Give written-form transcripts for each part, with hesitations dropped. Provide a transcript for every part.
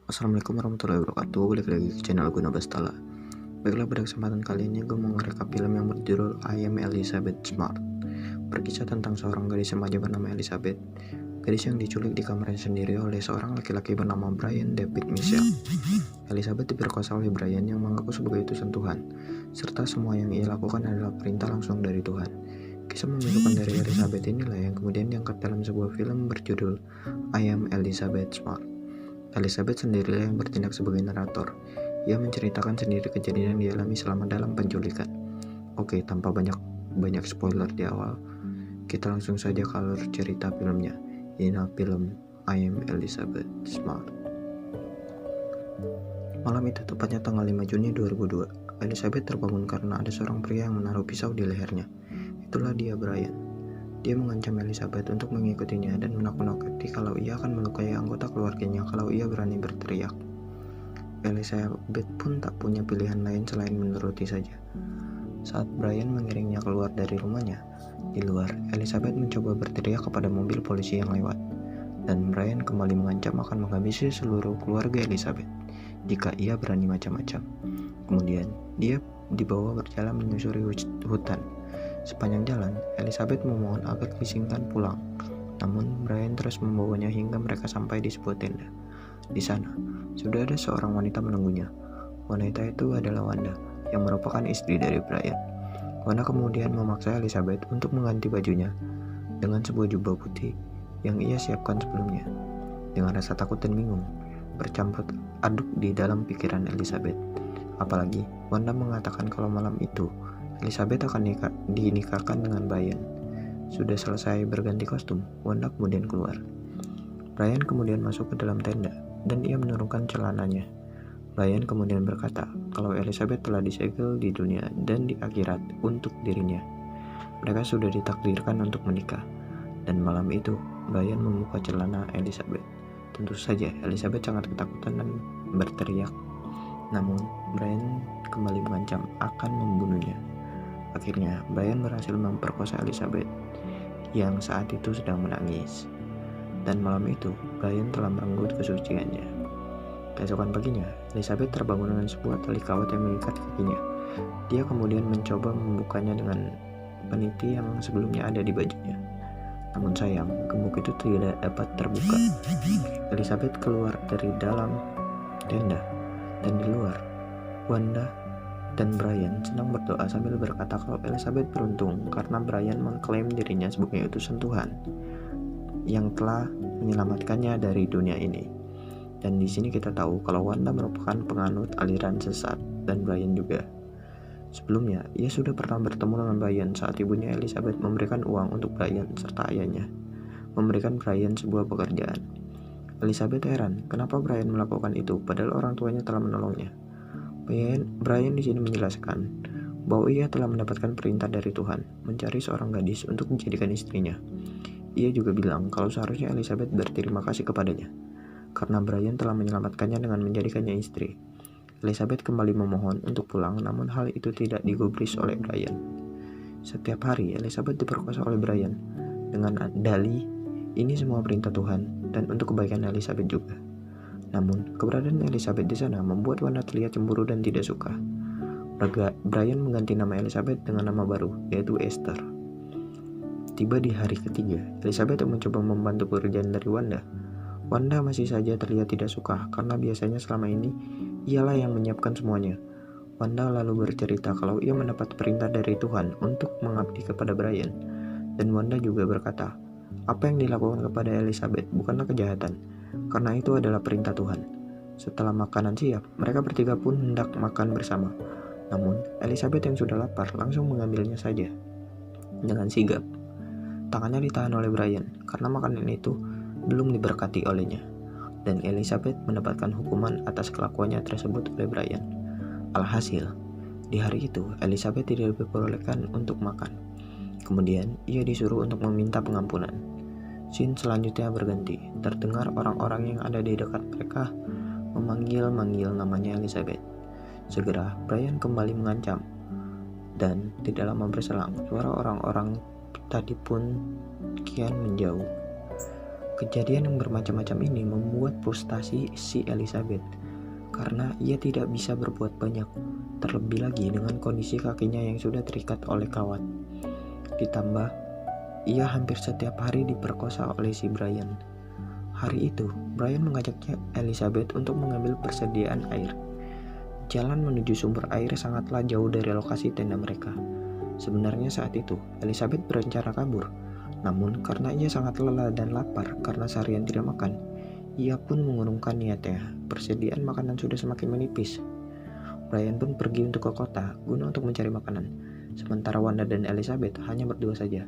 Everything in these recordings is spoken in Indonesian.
Assalamualaikum warahmatullahi wabarakatuh. Balik lagi ke channel Guna Bastala. Baiklah, pada kesempatan kali ini gue mau ngerekap film yang berjudul I Am Elizabeth Smart. Berkisah tentang seorang gadis remaja bernama Elizabeth. Gadis yang diculik di kamarnya sendiri oleh seorang laki-laki bernama Brian David Mitchell. Elizabeth diperkosa oleh Brian yang mengaku sebagai utusan Tuhan, serta semua yang ia lakukan adalah perintah langsung dari Tuhan. Kisah memilukan dari Elizabeth inilah yang kemudian diangkat dalam sebuah film berjudul I Am Elizabeth Smart. Elizabeth sendirilah yang bertindak sebagai narator. Ia menceritakan sendiri kejadian yang dialami selama dalam penculikan. Oke, tanpa banyak spoiler di awal, kita langsung saja ke alur cerita filmnya. Inilah film I Am Elizabeth Smart. Malam itu, tepatnya tanggal 5 Juni 2002, Elizabeth terbangun karena ada seorang pria yang menaruh pisau di lehernya. Itulah dia, Brian. Dia mengancam Elizabeth untuk mengikutinya dan menakut-nakuti kalau ia akan melukai anggota keluarganya kalau ia berani berteriak. Elizabeth pun tak punya pilihan lain selain menuruti saja. Saat Brian mengiringnya keluar dari rumahnya, di luar, Elizabeth mencoba berteriak kepada mobil polisi yang lewat, dan Brian kembali mengancam akan menghabisi seluruh keluarga Elizabeth jika ia berani macam-macam. Kemudian, dia dibawa berjalan menyusuri hutan. Sepanjang jalan, Elizabeth memohon agar diizinkan pulang. Namun, Brian terus membawanya hingga mereka sampai di sebuah tenda. Di sana, sudah ada seorang wanita menunggunya. Wanita itu adalah Wanda, yang merupakan istri dari Brian. Wanda kemudian memaksa Elizabeth untuk mengganti bajunya dengan sebuah jubah putih yang ia siapkan sebelumnya. Dengan rasa takut dan bingung, bercampur aduk di dalam pikiran Elizabeth. Apalagi, Wanda mengatakan kalau malam itu Elizabeth akan dinikahkan dengan Brian. Sudah selesai berganti kostum, Wanda kemudian keluar. Brian kemudian masuk ke dalam tenda dan ia menurunkan celananya. Brian kemudian berkata kalau Elizabeth telah disegel di dunia dan di akhirat untuk dirinya. Mereka sudah ditakdirkan untuk menikah. Dan malam itu, Brian membuka celana Elizabeth. Tentu saja Elizabeth sangat ketakutan dan berteriak. Namun, Brian kembali mengancam akan membunuhnya. Akhirnya, Brian berhasil memperkosa Elizabeth yang saat itu sedang menangis. Dan malam itu, Brian telah merenggut kesuciannya. Keesokan paginya, Elizabeth terbangun dengan sebuah tali kawat yang mengikat kakinya. Dia kemudian mencoba membukanya dengan peniti yang sebelumnya ada di bajunya. Namun sayang, gembok itu tidak dapat terbuka. Elizabeth keluar dari dalam tenda, dan di luar, Wanda dan Brian sedang berdoa sambil berkata kalau Elizabeth beruntung karena Brian mengklaim dirinya sebagai utusan Tuhan yang telah menyelamatkannya dari dunia ini. Dan di sini kita tahu kalau Wanda merupakan penganut aliran sesat dan Brian juga. Sebelumnya, ia sudah pernah bertemu dengan Brian saat ibunya Elizabeth memberikan uang untuk Brian serta ayahnya memberikan Brian sebuah pekerjaan. Elizabeth heran kenapa Brian melakukan itu padahal orang tuanya telah menolongnya. Brian di sini menjelaskan bahwa ia telah mendapatkan perintah dari Tuhan mencari seorang gadis untuk menjadikan istrinya. Ia juga bilang kalau seharusnya Elizabeth berterima kasih kepadanya karena Brian telah menyelamatkannya dengan menjadikannya istri. Elizabeth kembali memohon untuk pulang, namun hal itu tidak digubris oleh Brian. Setiap hari Elizabeth diperkosa oleh Brian dengan dalih ini semua perintah Tuhan dan untuk kebaikan Elizabeth juga. Namun, keberadaan Elizabeth di sana membuat Wanda terlihat cemburu dan tidak suka. Brian mengganti nama Elizabeth dengan nama baru, yaitu Esther. Tiba di hari ketiga, Elizabeth mencoba membantu pekerjaan dari Wanda. Wanda masih saja terlihat tidak suka karena biasanya selama ini ialah yang menyiapkan semuanya. Wanda lalu bercerita kalau ia mendapat perintah dari Tuhan untuk mengabdi kepada Brian. Dan Wanda juga berkata, apa yang dilakukan kepada Elizabeth bukanlah kejahatan, karena itu adalah perintah Tuhan. Setelah makanan siap, mereka bertiga pun hendak makan bersama. Namun, Elizabeth yang sudah lapar langsung mengambilnya saja. Dengan sigap, tangannya ditahan oleh Brian karena makanan itu belum diberkati olehnya. Dan Elizabeth mendapatkan hukuman atas kelakuannya tersebut oleh Brian. Alhasil, di hari itu Elizabeth tidak diperbolehkan untuk makan. Kemudian, ia disuruh untuk meminta pengampunan. Scene selanjutnya berganti. Terdengar orang-orang yang ada di dekat mereka memanggil namanya Elizabeth. Segera, Brian kembali mengancam. Dan tidak lama berselang, suara orang-orang tadi pun kian menjauh. Kejadian yang bermacam-macam ini membuat frustasi si Elizabeth karena ia tidak bisa berbuat banyak, terlebih lagi dengan kondisi kakinya yang sudah terikat oleh kawat. Ditambah, ia hampir setiap hari diperkosa oleh si Brian. Hari itu, Brian mengajaknya Elizabeth untuk mengambil persediaan air. Jalan menuju sumber air sangatlah jauh dari lokasi tenda mereka. Sebenarnya saat itu, Elizabeth berencana kabur. Namun, karena ia sangat lelah dan lapar karena seharian tidak makan, ia pun mengurungkan niatnya. Persediaan makanan sudah semakin menipis. Brian pun pergi untuk ke kota guna untuk mencari makanan. Sementara Wanda dan Elizabeth hanya berdua saja.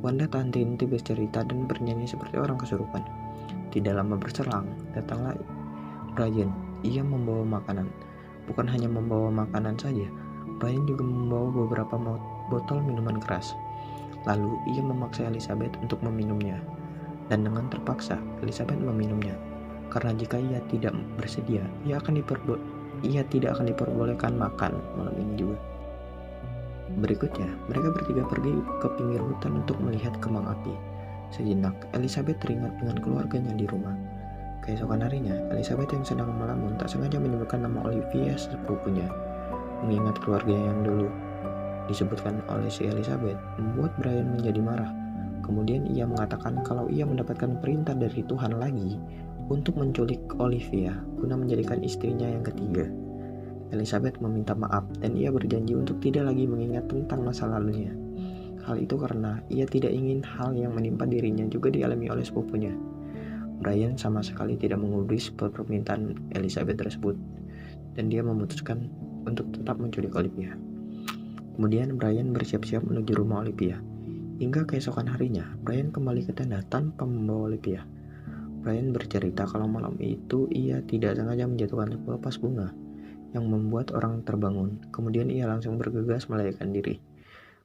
Wanda tak henti-henti bercerita dan bernyanyi seperti orang kesurupan. Tidak lama berselang, datanglah Brian. Ia membawa makanan. Bukan hanya membawa makanan saja, Brian juga membawa beberapa botol minuman keras. Lalu ia memaksa Elizabeth untuk meminumnya. Dan dengan terpaksa, Elizabeth meminumnya. Karena jika ia tidak bersedia, ia tidak akan diperbolehkan makan malam ini juga. Berikutnya, mereka bertiga pergi ke pinggir hutan untuk melihat kembang api. Sejenak, Elizabeth teringat dengan keluarganya di rumah. Keesokan harinya, Elizabeth yang sedang melamun tak sengaja menyebutkan nama Olivia sepupunya. Mengingat keluarga yang dulu disebutkan oleh si Elizabeth, membuat Brian menjadi marah. Kemudian ia mengatakan kalau ia mendapatkan perintah dari Tuhan lagi untuk menculik Olivia guna menjadikan istrinya yang ketiga. Elizabeth meminta maaf dan ia berjanji untuk tidak lagi mengingat tentang masa lalunya. Hal itu karena ia tidak ingin hal yang menimpa dirinya juga dialami oleh sepupunya. Brian sama sekali tidak mengubris permintaan Elizabeth tersebut, dan dia memutuskan untuk tetap menculik Olivia. Kemudian Brian bersiap-siap menuju rumah Olivia. Hingga keesokan harinya, Brian kembali ke tenda tanpa membawa Olivia. Brian bercerita kalau malam itu ia tidak sengaja menjatuhkan sebuah vas bunga yang membuat orang terbangun. Kemudian ia langsung bergegas melarikan diri.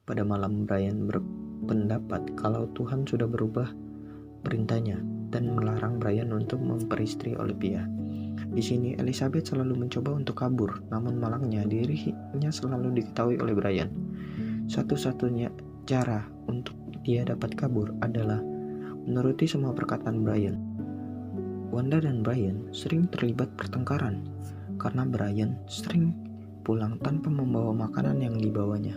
Pada malam, Brian berpendapat kalau Tuhan sudah berubah perintahnya dan melarang Brian untuk memperistri Olivia. Di sini, Elizabeth selalu mencoba untuk kabur, namun malangnya dirinya selalu diketahui oleh Brian. Satu-satunya cara untuk dia dapat kabur adalah menuruti semua perkataan Brian. Wanda dan Brian sering terlibat pertengkaran karena Brian sering pulang tanpa membawa makanan yang dibawanya.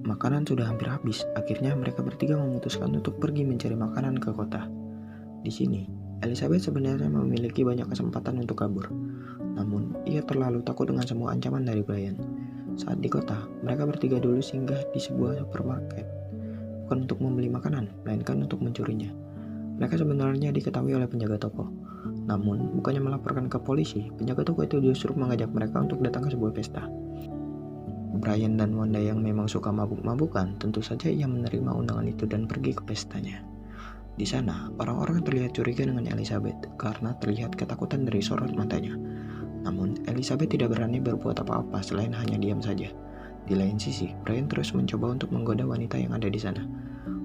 Makanan sudah hampir habis. Akhirnya mereka bertiga memutuskan untuk pergi mencari makanan ke kota. Di sini, Elizabeth sebenarnya memiliki banyak kesempatan untuk kabur. Namun, ia terlalu takut dengan semua ancaman dari Brian. Saat di kota, mereka bertiga dulu singgah di sebuah supermarket. Bukan untuk membeli makanan, melainkan untuk mencurinya. Mereka sebenarnya diketahui oleh penjaga toko. Namun, bukannya melaporkan ke polisi, penjaga toko itu justru mengajak mereka untuk datang ke sebuah pesta. Brian dan Wanda yang memang suka mabuk-mabukan, tentu saja ia menerima undangan itu dan pergi ke pestanya. Di sana, orang-orang terlihat curiga dengan Elizabeth karena terlihat ketakutan dari sorot matanya. Namun, Elizabeth tidak berani berbuat apa-apa selain hanya diam saja. Di lain sisi, Brian terus mencoba untuk menggoda wanita yang ada di sana.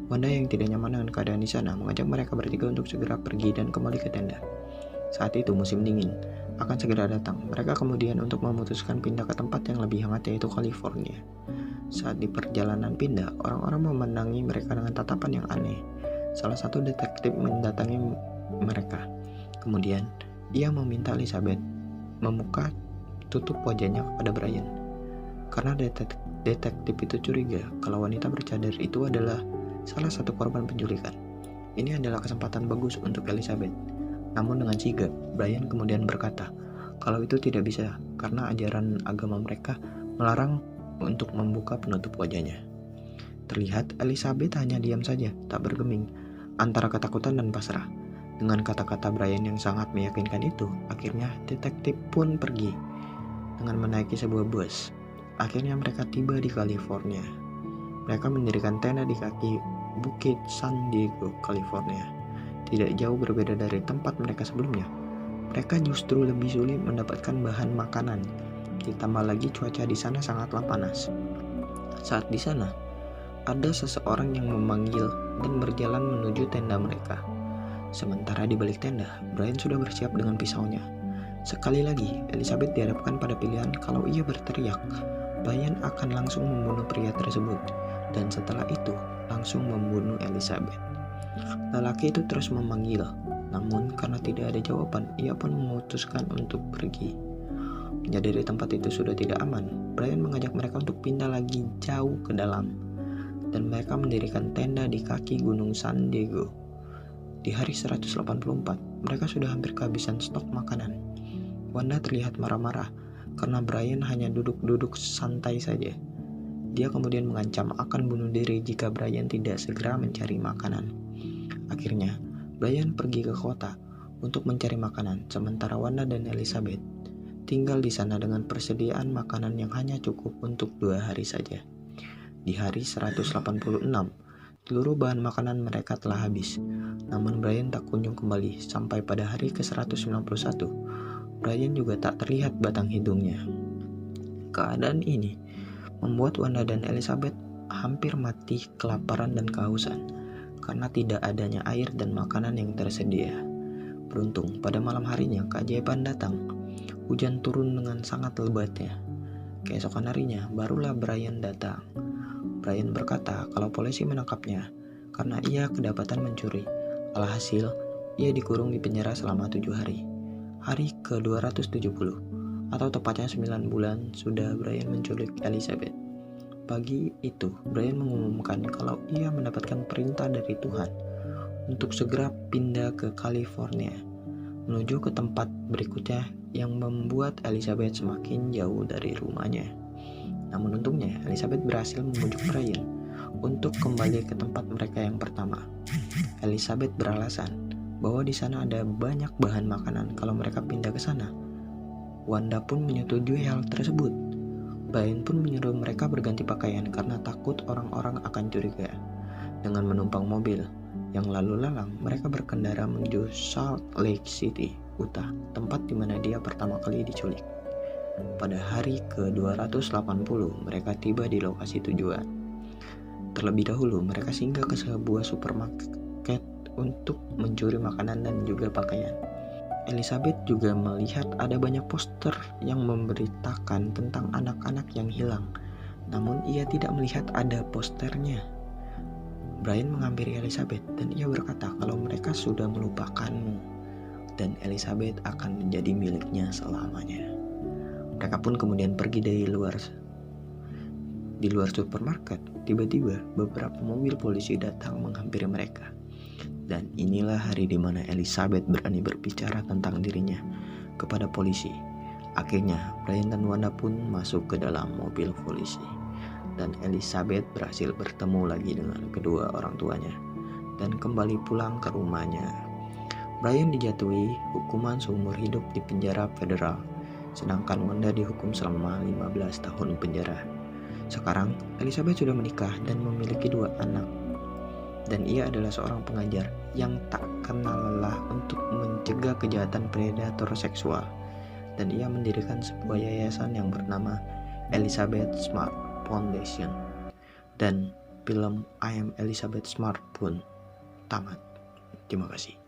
Wanda yang tidak nyaman dengan keadaan di sana mengajak mereka bertiga untuk segera pergi dan kembali ke tenda. Saat itu musim dingin akan segera datang. Mereka kemudian untuk memutuskan pindah ke tempat yang lebih hangat, yaitu California. Saat di perjalanan pindah, orang-orang memandangi mereka dengan tatapan yang aneh. Salah satu detektif mendatangi mereka. Kemudian, ia meminta Elizabeth membuka tutup wajahnya kepada Brian. Karena detektif itu curiga kalau wanita bercadar itu adalah salah satu korban penculikan. Ini adalah kesempatan bagus untuk Elizabeth. Namun dengan sigap, Brian kemudian berkata kalau itu tidak bisa karena ajaran agama mereka melarang untuk membuka penutup wajahnya. Terlihat Elizabeth hanya diam saja, tak bergeming, antara ketakutan dan pasrah. Dengan kata-kata Brian yang sangat meyakinkan itu, akhirnya detektif pun pergi dengan menaiki sebuah bus. Akhirnya mereka tiba di California. Mereka mendirikan tenda di kaki Bukit San Diego, California. Tidak jauh berbeda dari tempat mereka sebelumnya. Mereka justru lebih sulit mendapatkan bahan makanan. Ditambah lagi cuaca di sana sangatlah panas. Saat di sana, ada seseorang yang memanggil dan berjalan menuju tenda mereka. Sementara di balik tenda, Brian sudah bersiap dengan pisaunya. Sekali lagi, Elizabeth dihadapkan pada pilihan kalau ia berteriak, Brian akan langsung membunuh pria tersebut, dan setelah itu langsung membunuh Elizabeth. Lelaki itu terus memanggil, namun karena tidak ada jawaban, ia pun memutuskan untuk pergi. Menyadari tempat itu sudah tidak aman, Brian mengajak mereka untuk pindah lagi jauh ke dalam, dan mereka mendirikan tenda di kaki Gunung San Diego. Di hari 184, mereka sudah hampir kehabisan stok makanan. Wanda terlihat marah-marah karena Brian hanya duduk-duduk santai saja. Dia kemudian mengancam akan bunuh diri jika Brian tidak segera mencari makanan. Akhirnya, Brian pergi ke kota untuk mencari makanan, sementara Wanda dan Elizabeth tinggal di sana dengan persediaan makanan yang hanya cukup untuk 2 hari saja. Di hari 186, seluruh bahan makanan mereka telah habis. Namun Brian tak kunjung kembali sampai pada hari ke-191. Brian juga tak terlihat batang hidungnya. Keadaan ini membuat Wanda dan Elizabeth hampir mati kelaparan dan kehausan karena tidak adanya air dan makanan yang tersedia. Beruntung pada malam harinya keajaiban datang. Hujan turun dengan sangat lebatnya. Keesokan harinya barulah Brian datang. Brian berkata kalau polisi menangkapnya karena ia kedapatan mencuri. Alhasil, ia dikurung di penjara selama 7 hari. Hari ke-270, atau tepatnya 9 bulan sudah Brian menculik Elizabeth. Pagi itu, Brian mengumumkan kalau ia mendapatkan perintah dari Tuhan untuk segera pindah ke California, menuju ke tempat berikutnya yang membuat Elizabeth semakin jauh dari rumahnya. Namun untungnya, Elizabeth berhasil membujuk Brian untuk kembali ke tempat mereka yang pertama. Elizabeth beralasan bahwa di sana ada banyak bahan makanan kalau mereka pindah ke sana. Wanda pun menyetujui hal tersebut. Brian pun menyuruh mereka berganti pakaian karena takut orang-orang akan curiga. Dengan menumpang mobil yang lalu lalang, mereka berkendara menuju Salt Lake City, Utah, tempat di mana dia pertama kali diculik. Pada hari ke-280, mereka tiba di lokasi tujuan. Terlebih dahulu, mereka singgah ke sebuah supermarket untuk mencuri makanan dan juga pakaian. Elizabeth juga melihat ada banyak poster yang memberitakan tentang anak-anak yang hilang, namun ia tidak melihat ada posternya. Brian menghampiri Elizabeth dan ia berkata kalau mereka sudah melupakanmu dan Elizabeth akan menjadi miliknya selamanya. Mereka pun kemudian pergi dari luar supermarket. Tiba-tiba beberapa mobil polisi datang menghampiri mereka. Dan inilah hari di mana Elizabeth berani berbicara tentang dirinya kepada polisi. Akhirnya, Brian dan Wanda pun masuk ke dalam mobil polisi. Dan Elizabeth berhasil bertemu lagi dengan kedua orang tuanya dan kembali pulang ke rumahnya. Brian dijatuhi hukuman seumur hidup di penjara federal, sedangkan Wanda dihukum selama 15 tahun penjara. Sekarang, Elizabeth sudah menikah dan memiliki 2 anak. Dan ia adalah seorang pengajar yang tak kenal lelah untuk mencegah kejahatan predator seksual. Dan ia mendirikan sebuah yayasan yang bernama Elizabeth Smart Foundation. Dan film I Am Elizabeth Smart pun tamat. Terima kasih.